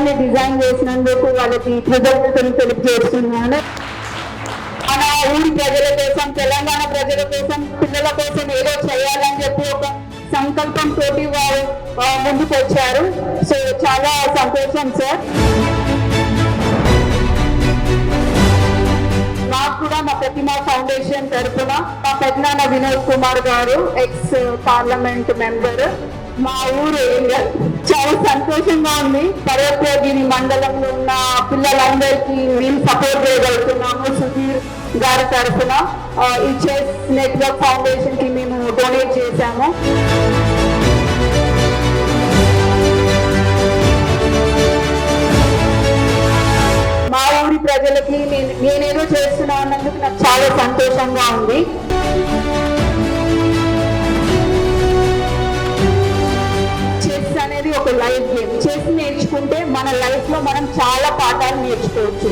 చిత్రాన్ని డిజైన్ చేసినందుకు వాళ్ళకి కృతజ్ఞతలు తెలియజేస్తున్నాను. మన ఊరి ప్రజల కోసం, తెలంగాణ ప్రజల కోసం, పిల్లల కోసం ఏదో చేయాలని చెప్పి ఒక సంకల్పం తోటి వారు ముందుకు వచ్చారు. సో చాలా సంతోషం సార్. నాకు కూడా మా ప్రతిమా ఫౌండేషన్ తరఫున మా పెద్దనాన్న వినోద్ కుమార్ గారు, ఎక్స్ పార్లమెంట్ మెంబర్, మా ఊరు ఏరియా చాలా సంతోషంగా ఉంది. పర్వతగిరి మండలంలో ఉన్న పిల్లలందరికీ మేము సపోర్ట్ చేయగలుగుతున్నాము. సుధీర్ గారి తరఫున ఈ చెస్ నెట్వర్క్ ఫౌండేషన్ కి మేము డొనేట్ చేశాము. మా ఊరి ప్రజలకి నేనేదో చేస్తున్నా అన్నందుకు నాకు చాలా సంతోషంగా ఉంది. చెస్ అనేది ఒక లైఫ్ గేమ్. చెస్ నేర్చుకుంటే మన లైఫ్ లో మనం చాలా పాఠాలు నేర్చుకోవచ్చు.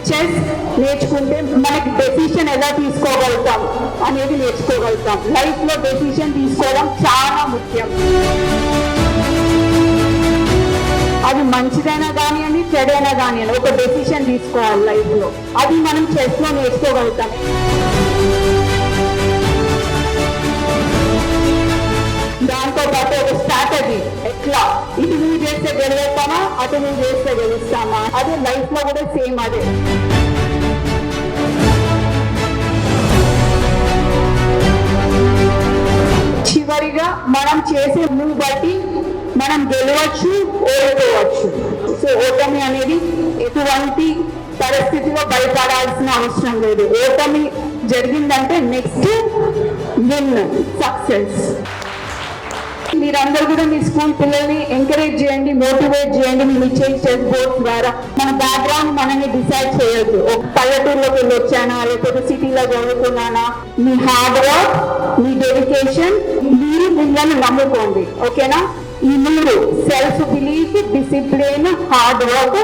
చెస్ నేర్చుకుంటే మనకి డెసిషన్ ఎలా తీసుకోగలుగుతాం అనేది నేర్చుకోగలుగుతాం. లైఫ్ లో డెసిషన్ తీసుకోవడం చాలా ముఖ్యం. అది మంచిదైనా కానివ్వండి, చెడైనా కానివ్వండి, ఒక డెసిషన్ తీసుకోవాలి లైఫ్ లో. అది మనం చెస్ లో నేర్చుకోగలుగుతాం. దాంతో పాటు ఒక స్ట్రాటజీ, ఎట్లా ఇటు నువ్వు చేస్తే గెలుస్తామా, అటు నువ్వు చేస్తే గెలుస్తామా, అదే లైఫ్ లో కూడా సేమ్ అదే. చివరిగా మనం చేసే మూవ్ బట్టి మనం గెలవచ్చు, ఓడిపోవచ్చు. సో ఓటమి అనేది ఎటువంటి పరిస్థితిలో భయపడాల్సిన అవసరం లేదు. ఓటమి జరిగిందంటే నెక్స్ట్ విన్, సక్సెస్. మీరందరూ కూడా మీ స్కూల్ పిల్లల్ని ఎంకరేజ్ చేయండి, మోటివేట్ చేయండి. మీరు ఇచ్చే చెస్ బోర్డ్స్ ద్వారా మన బ్యాక్గ్రౌండ్ మనల్ని డిసైడ్ చేయొద్దు. ఒక పల్లెటూరులోకి వెళ్ళి వచ్చానా, లేకపోతే సిటీలో చదువుకున్నానా, మీ హార్డ్ వర్క్, మీ డెడికేషన్, మీరు మిమ్మల్ని నమ్ముకోండి. ఓకేనా? ఈ మూడు, self belief, discipline, hard work,